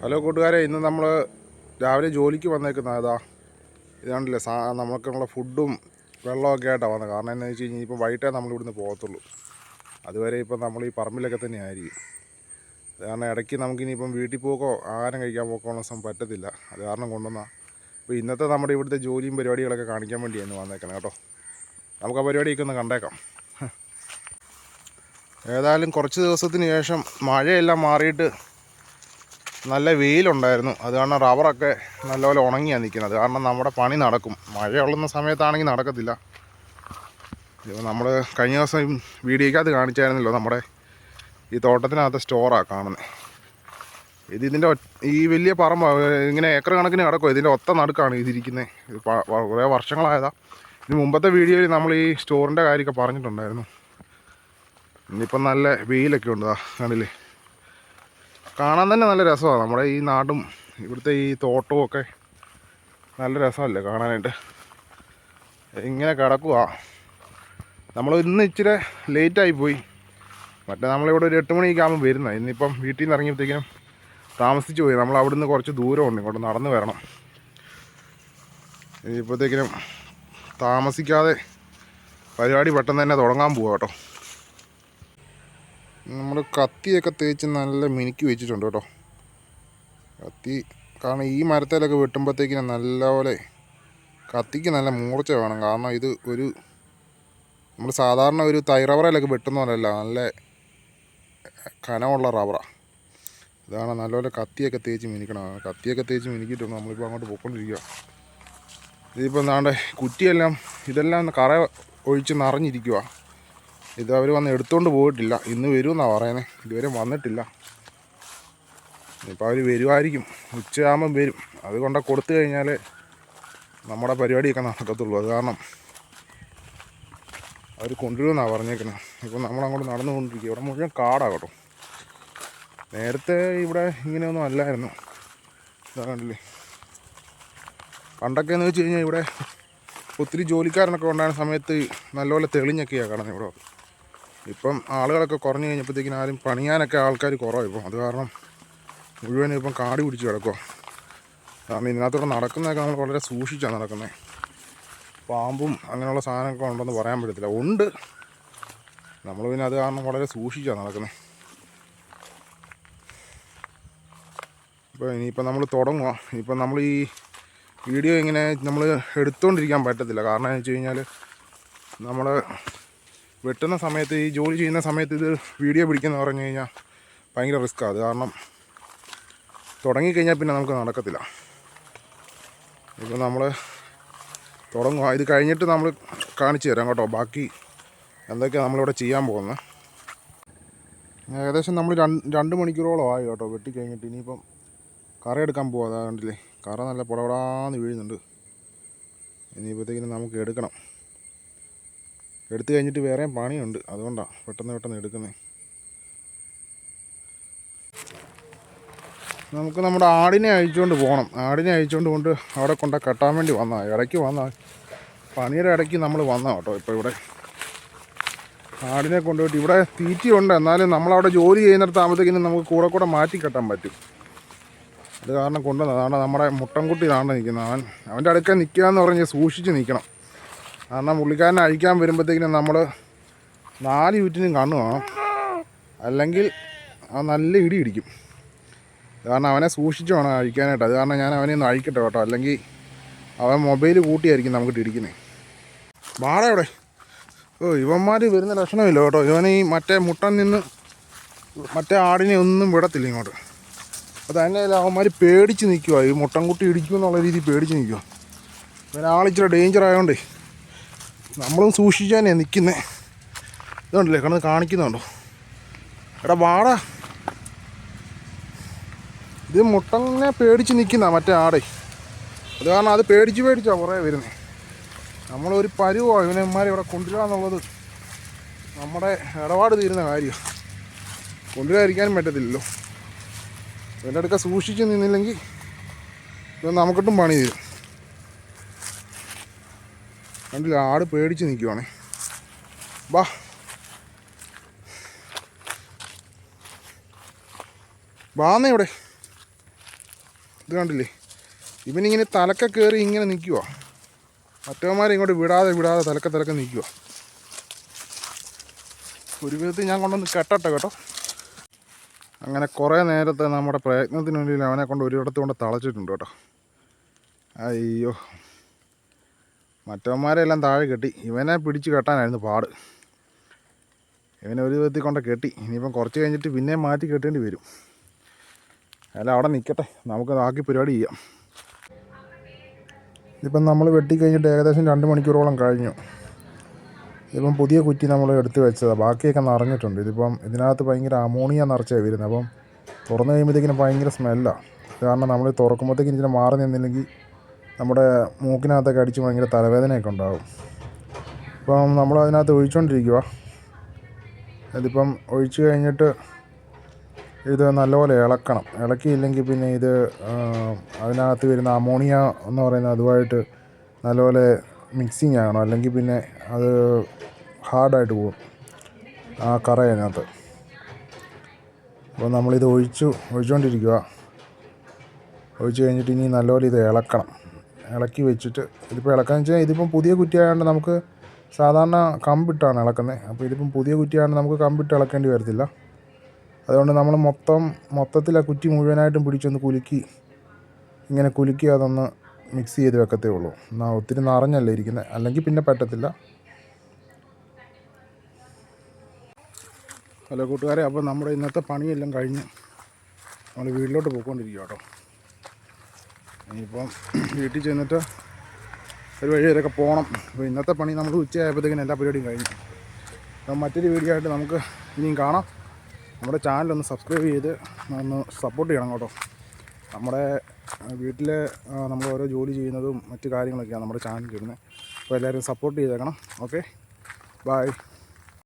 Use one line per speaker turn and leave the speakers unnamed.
Hello കൂട്ടുകാരെ, ഇന്ന് നമ്മൾ രാവിലെ ജോലിക്ക് വന്നേക്കുന്ന ഇതാണ്ടല്ലേ നമുക്കുള്ള ഫുഡും വെള്ളമൊക്കെ ആയിട്ടാണ് വന്നത്. കാരണം എന്താണെന്ന് വെച്ച് കഴിഞ്ഞാൽ ഇപ്പം വൈകിട്ടേ നമ്മളിവിടുന്ന് പോകത്തുള്ളൂ. അതുവരെ ഇപ്പം നമ്മൾ ഈ പറമ്പിലൊക്കെ തന്നെ ആയിരിക്കും. അത് കാരണം ഇടയ്ക്ക് നമുക്കിനിയിപ്പം വീട്ടിൽ പോക്കോ ആഹാരം കഴിക്കാൻ പോക്കോ ഉള്ള പറ്റത്തില്ല. അത് കാരണം കൊണ്ടുവന്നാൽ അപ്പോൾ ഇന്നത്തെ നമ്മുടെ ഇവിടുത്തെ ജോലിയും പരിപാടികളൊക്കെ കാണിക്കാൻ വേണ്ടിയാണ് വന്നേക്കണം കേട്ടോ. നമുക്ക് ആ പരിപാടിയൊക്കെ ഒന്ന് കണ്ടേക്കാം. ഏതായാലും കുറച്ച് ദിവസത്തിന് ശേഷം മഴയെല്ലാം മാറിയിട്ട് നല്ല വെയിലുണ്ടായിരുന്നു. അത് കാരണം റബ്ബറൊക്കെ നല്ലപോലെ ഉണങ്ങിയാണ് നിൽക്കുന്നത്. കാരണം നമ്മുടെ പണി നടക്കും. മഴയുള്ളുന്ന സമയത്താണെങ്കിൽ നടക്കത്തില്ല. ഇപ്പോൾ നമ്മൾ കഴിഞ്ഞ ദിവസം വീഡിയോക്കകത്ത് കാണിച്ചായിരുന്നല്ലോ, നമ്മുടെ ഈ തോട്ടത്തിനകത്ത് സ്റ്റോറാണ് കാണുന്നത്. ഇതിൻ്റെ ഈ വലിയ പറമ്പ് ഇങ്ങനെ ഏക്കർ കണക്കിന് കിടക്കും. ഇതിൻ്റെ ഒത്ത നടുക്കാണ് ഇതിരിക്കുന്നത്. ഇത് കുറേ വർഷങ്ങളായതാണ്. ഇതിന് മുമ്പത്തെ വീഡിയോയിൽ നമ്മൾ ഈ സ്റ്റോറിൻ്റെ കാര്യമൊക്കെ പറഞ്ഞിട്ടുണ്ടായിരുന്നു. ഇന്നിപ്പം നല്ല വെയിലൊക്കെ ഉണ്ട്. കണ്ടില്ലേ, കാണാൻ തന്നെ നല്ല രസമാണ്. നമ്മുടെ ഈ നാടും ഇവിടുത്തെ ഈ തോട്ടവും ഒക്കെ നല്ല രസമല്ലേ കാണാനായിട്ട്. ഇങ്ങനെ കിടക്കുക. നമ്മൾ ഇന്ന് ഇച്ചിരി ലേറ്റായി പോയി. മറ്റേ നമ്മളിവിടെ ഒരു 8 മണിയൊക്കെ ആകുമ്പോൾ വരുന്നത്. ഇന്നിപ്പം വീട്ടിൽ നിന്ന് ഇറങ്ങിയപ്പോഴത്തേക്കിനും താമസിച്ച് പോയി. നമ്മൾ അവിടെ നിന്ന് കുറച്ച് ദൂരമുണ്ട്, ഇങ്ങോട്ട് നടന്ന് വരണം. ഇപ്പോഴത്തേക്കിനും താമസിക്കാതെ പരിപാടി പെട്ടെന്ന് തന്നെ തുടങ്ങാൻ പോവാം കേട്ടോ. നമ്മൾ കത്തിയൊക്കെ തേച്ച് നല്ല മിനുക്കി വെച്ചിട്ടുണ്ട് കേട്ടോ. കത്തി കാരണം ഈ മരത്തേലൊക്കെ വെട്ടുമ്പോഴത്തേക്കിനും നല്ലപോലെ കത്തിക്ക് നല്ല മൂർച്ച വേണം. കാരണം ഇത് ഒരു നമ്മൾ സാധാരണ ഒരു തൈ റബ്ബറിലൊക്കെ വെട്ടുന്ന പോലെയല്ല, നല്ല കനമുള്ള റബ്ബറാണ്. ഇതാണ് നല്ലപോലെ കത്തിയൊക്കെ തേച്ച് മിനിക്കണം. കത്തിയൊക്കെ തേച്ച് മിനിക്കിയിട്ടുണ്ട്. നമ്മളിപ്പോൾ അങ്ങോട്ട് പോയിക്കൊണ്ടിരിക്കുക. ഇതിപ്പോൾ എന്താണ്ട് കുറ്റിയെല്ലാം ഇതെല്ലാം കറ ഒഴിച്ച് നിറഞ്ഞിരിക്കുക. ഇത് അവർ വന്ന് എടുത്തുകൊണ്ട് പോയിട്ടില്ല. ഇന്ന് വരുമെന്നാണ് പറയുന്നത്. ഇതുവരെ വന്നിട്ടില്ല. ഇപ്പോൾ അവർ വരുമായിരിക്കും. ഉച്ചയാകുമ്പം വരും. അതുകൊണ്ട് കൊടുത്തു കഴിഞ്ഞാൽ നമ്മുടെ പരിപാടിയൊക്കെ നടക്കത്തുള്ളൂ. അത് കാരണം അവർ കൊണ്ടുവരുമെന്നാണ് പറഞ്ഞേക്കുന്നത്. ഇപ്പോൾ നമ്മളങ്ങോട്ട് നടന്നുകൊണ്ടിരിക്കുക. ഇവിടെ മുഴുവൻ കാടാണ് കേട്ടോ. നേരത്തെ ഇവിടെ ഇങ്ങനെയൊന്നും അല്ലായിരുന്നു. ഇതാ കണ്ടില്ലേ, പണ്ടൊക്കെ എന്ന് വെച്ച് കഴിഞ്ഞാൽ ഇവിടെ ഒത്തിരി ജോലിക്കാരനൊക്കെ ഉണ്ടായിരുന്ന സമയത്ത് നല്ലപോലെ തെളിഞ്ഞൊക്കെയാണ് കാണുന്നത് ഇവിടെ. ഇപ്പം ആളുകളൊക്കെ കുറഞ്ഞു കഴിഞ്ഞപ്പോഴത്തേക്കിനും ആരും പണിയാനൊക്കെ ആൾക്കാർ കുറവാണ് ഇപ്പം. അത് കാരണം മുഴുവനും ഇപ്പം കാട് പിടിച്ച് കിടക്കുക. കാരണം ഇതിനകത്തൂടെ നടക്കുന്നതൊക്കെ നമ്മൾ വളരെ സൂക്ഷിച്ചാണ് നടക്കുന്നത്. പാമ്പും അങ്ങനെയുള്ള സാധനമൊക്കെ ഉണ്ടെന്ന് പറയാൻ പറ്റത്തില്ല. ഉണ്ട്, നമ്മൾ പിന്നെ അത് കാരണം വളരെ സൂക്ഷിച്ചാണ് നടക്കുന്നത്. ഇപ്പോൾ ഇനിയിപ്പോൾ നമ്മൾ തുടങ്ങുക. ഇപ്പം നമ്മൾ ഈ വീഡിയോ ഇങ്ങനെ നമ്മൾ എടുത്തുകൊണ്ടിരിക്കാൻ പറ്റത്തില്ല. കാരണം എന്ന് വെച്ച് കഴിഞ്ഞാൽ നമ്മൾ വെട്ടുന്ന സമയത്ത്, ഈ ജോലി ചെയ്യുന്ന സമയത്ത് ഇത് വീഡിയോ പിടിക്കുന്ന പറഞ്ഞു കഴിഞ്ഞാൽ ഭയങ്കര റിസ്ക്കാണ്. അത് കാരണം തുടങ്ങിക്കഴിഞ്ഞാൽ പിന്നെ നമുക്ക് നടക്കത്തില്ല. ഇപ്പോൾ നമ്മൾ തുടങ്ങുക. ഇത് കഴിഞ്ഞിട്ട് നമ്മൾ കാണിച്ചു തരാം കേട്ടോ ബാക്കി എന്തൊക്കെയാണ് നമ്മളിവിടെ ചെയ്യാൻ പോകുന്നത്. ഏകദേശം നമ്മൾ 2 മണിക്കൂറോളം ആയി കേട്ടോ വെട്ടിക്കഴിഞ്ഞിട്ട്. ഇനിയിപ്പം കറ എടുക്കാൻ പോകാം. അതാ കണ്ടില്ലേ, കറ നല്ല പുടപടാന്ന് വീഴുന്നുണ്ട്. ഇനിയിപ്പോഴത്തേക്കിനും നമുക്ക് എടുക്കണം. എടുത്തു കഴിഞ്ഞിട്ട് വേറെയും പണിയുണ്ട്. അതുകൊണ്ടാണ് പെട്ടെന്ന് എടുക്കുന്നത്. നമുക്ക് നമ്മുടെ ആടിനെ അഴിച്ചുകൊണ്ട് പോകണം. ആടിനെ അഴിച്ചുകൊണ്ട് അവിടെ കൊണ്ട് കെട്ടാൻ വേണ്ടി വന്നതാണ്. ഇടയ്ക്ക് വന്നാൽ പണിയുടെ ഇടയ്ക്ക് നമ്മൾ വന്നതാണ് കേട്ടോ. ഇപ്പോൾ ഇവിടെ ആടിനെ കൊണ്ടുപോയിട്ട് ഇവിടെ തീറ്റയുണ്ട്. എന്നാലും നമ്മളവിടെ ജോലി ചെയ്യുന്നിടത്താകുമ്പോഴത്തേക്കിനും നമുക്ക് കൂടെ മാറ്റി കെട്ടാൻ പറ്റും. അത് കാരണം കൊണ്ടുവന്നതാണ്. നമ്മുടെ മുട്ടൻകുട്ടി താണ്ട് നിൽക്കുന്നത്. അവൻ്റെ അടുക്കൽ നിൽക്കുക എന്ന് പറഞ്ഞ് സൂക്ഷിച്ച് നിൽക്കണം. കാരണം പുള്ളിക്കാരനെ അഴിക്കാൻ വരുമ്പോഴത്തേക്കിനും നമ്മൾ 4 ചുറ്റിനും കണ്ണു വേണം. അല്ലെങ്കിൽ നല്ല ഇടി ഇടിക്കും. കാരണം അവനെ സൂക്ഷിച്ച് വേണം അഴിക്കാനായിട്ട്. അത് കാരണം ഞാൻ അവനെ ഒന്ന് അഴിക്കട്ടെ കേട്ടോ. അല്ലെങ്കിൽ അവൻ മൊബൈൽ കൂട്ടിയായിരിക്കും നമുക്ക് ഇടിക്കുന്നത്. വാടാ ഇവിടെ. ഇവന്മാർ വരുന്ന ലക്ഷണമില്ല കേട്ടോ. ഇവൻ ഈ മറ്റേ മുട്ടൻ നിന്ന് മറ്റേ ആടിനെ ഒന്നും വിടത്തില്ല ഇങ്ങോട്ട്. അത് തന്നെയല്ല, അവന്മാർ പേടിച്ച് നിൽക്കുക. ഈ മുട്ടൻകുട്ടി ഇടിക്കുമെന്നുള്ള രീതിയിൽ പേടിച്ച് നിൽക്കുക. ഒരാളിച്ചിരി ഡേഞ്ചർ ആയതുകൊണ്ടേ നമ്മളും സൂക്ഷിച്ചാനേ നിൽക്കുന്നത്. ഇതുണ്ടല്ലേ കിടന്ന് കാണിക്കുന്നുണ്ടോ. എടാ വാടാ. ഇത് മുട്ടനെ പേടിച്ച് നിൽക്കുന്ന മറ്റേ ആടേ. അത് കാരണം അത് പേടിച്ചാണ് കുറേ വരുന്നത്. നമ്മളൊരു പരുവോ ഇവന്മാരെ ഇവിടെ കൊണ്ടുവരിക എന്നുള്ളത് നമ്മുടെ ഇടപാട് തീരുന്ന കാര്യമാണ്. കൊണ്ടുവരാതിരിക്കാനും പറ്റത്തില്ലല്ലോ. ഇവൻ്റെ അടുക്ക സൂക്ഷിച്ച് നിന്നില്ലെങ്കിൽ ഇത് നമുക്കിട്ടും പണി തരും. കണ്ടില്ല, ആട് പേടിച്ച് നിൽക്കുവാണേ. ബാ വാന്നേ ഇവിടെ. ഇത് കണ്ടില്ലേ, ഇവനിങ്ങനെ തലക്കെ കയറി ഇങ്ങനെ നിൽക്കുക. മറ്റവന്മാരെ ഇങ്ങോട്ട് വിടാതെ തലക്കെ നിൽക്കുക. ഒരു വിധത്തിൽ ഞാൻ കൊണ്ടൊന്ന് കെട്ടട്ടെ കേട്ടോ. അങ്ങനെ കുറേ നേരത്തെ നമ്മുടെ പ്രയത്നത്തിനുള്ളിൽ അവനെ കൊണ്ട് ഒരിടത്ത് കൊണ്ട് തളച്ചിട്ടുണ്ട് കേട്ടോ. അയ്യോ, മറ്റവന്മാരെല്ലാം താഴെ കെട്ടി. ഇവനെ പിടിച്ച് കെട്ടാനായിരുന്നു പാട്. ഇവനെ ഒരു വിധത്തിൽ കൊണ്ട് കെട്ടി. ഇനിയിപ്പം കുറച്ച് കഴിഞ്ഞിട്ട് പിന്നെയും മാറ്റി കെട്ടേണ്ടി വരും. അല്ല, അവിടെ നിൽക്കട്ടെ, നമുക്ക് ബാക്കി പരിപാടി ചെയ്യാം. ഇപ്പം നമ്മൾ വെട്ടിക്കഴിഞ്ഞിട്ട് ഏകദേശം 2 മണിക്കൂറോളം കഴിഞ്ഞു. ഇപ്പം പുതിയ കുറ്റി നമ്മൾ എടുത്ത് വെച്ചതാണ്. ബാക്കിയൊക്കെ നിറഞ്ഞിട്ടുണ്ട്. ഇതിനകത്ത് ഭയങ്കര അമോണിയ നിറച്ചാണ് വരുന്നത്. അപ്പം തുറന്നു കഴിയുമ്പോഴത്തേക്കിനും ഭയങ്കര സ്മെല്ലാണ്. കാരണം നമ്മൾ തുറക്കുമ്പോഴത്തേക്കിനും ഇതിനെ മാറി നിന്നില്ലെങ്കിൽ നമ്മുടെ മൂക്കിനകത്തൊക്കെ അടിച്ച് ഭയങ്കര തലവേദനയൊക്കെ ഉണ്ടാകും. ഇപ്പം നമ്മൾ അതിനകത്ത് ഒഴിച്ചുകൊണ്ടിരിക്കുക. ഇതിപ്പം ഒഴിച്ച് കഴിഞ്ഞിട്ട് ഇത് നല്ലപോലെ ഇളക്കണം. ഇളക്കിയില്ലെങ്കിൽ പിന്നെ ഇത് അതിനകത്ത് വരുന്ന അമോണിയ എന്ന് പറയുന്നത് അതുമായിട്ട് നല്ലപോലെ മിക്സിങ് ആകണം. അല്ലെങ്കിൽ പിന്നെ അത് ഹാർഡായിട്ട് പോകും ആ കറ അതിനകത്ത്. അപ്പോൾ നമ്മളിത് ഒഴിച്ചുകൊണ്ടിരിക്കുക. ഒഴിച്ച് കഴിഞ്ഞിട്ട് ഇനി നല്ലപോലെ ഇത് ഇളക്കണം. ഇളക്കി വെച്ചിട്ട് ഇതിപ്പോൾ ഇളക്കാന്ന് വെച്ചാൽ ഇതിപ്പം പുതിയ കുറ്റിയായതുകൊണ്ട് നമുക്ക് സാധാരണ കമ്പിട്ടാണ് ഇളക്കുന്നത്. അപ്പോൾ ഇതിപ്പം പുതിയ കുറ്റിയായതുകൊണ്ട് നമുക്ക് കമ്പിട്ട് ഇളക്കേണ്ടി വരത്തില്ല. അതുകൊണ്ട് നമ്മൾ മൊത്തത്തിൽ ആ കുറ്റി മുഴുവനായിട്ടും പിടിച്ചൊന്ന് ഇങ്ങനെ കുലുക്കി അതൊന്ന് മിക്സ് ചെയ്ത് വെക്കത്തേ ഉള്ളൂ. ഒത്തിരി നിറഞ്ഞല്ലേ ഇരിക്കുന്നത്, അല്ലെങ്കിൽ പിന്നെ പറ്റത്തില്ല. ഹലോ കൂട്ടുകാരെ, അപ്പോൾ നമ്മുടെ ഇന്നത്തെ പണിയെല്ലാം കഴിഞ്ഞ് നമ്മൾ വീട്ടിലോട്ട് പോയിക്കൊണ്ടിരിക്കുക കേട്ടോ. ഇനിയിപ്പം വീട്ടിൽ ചെന്നിട്ട് ഒരു വഴി വരെയൊക്കെ പോകണം. അപ്പോൾ ഇന്നത്തെ പണി നമ്മൾ ഉച്ചയായപ്പോഴത്തേക്കിനും എല്ലാ പരിപാടിയും കഴിഞ്ഞു. അപ്പം മറ്റൊരു വീഡിയോ ആയിട്ട് നമുക്ക് ഇനിയും കാണാം. നമ്മുടെ ചാനലൊന്ന് സബ്സ്ക്രൈബ് ചെയ്ത് ഒന്ന് സപ്പോർട്ട് ചെയ്യണം കേട്ടോ. നമ്മുടെ വീട്ടിൽ നമ്മൾ ഓരോ ജോലി ചെയ്യുന്നതും മറ്റു കാര്യങ്ങളൊക്കെയാണ് നമ്മുടെ ചാനലിൽ ഇടുന്നത്. അപ്പോൾ എല്ലാവരും സപ്പോർട്ട് ചെയ്തേക്കണം. Okay, by.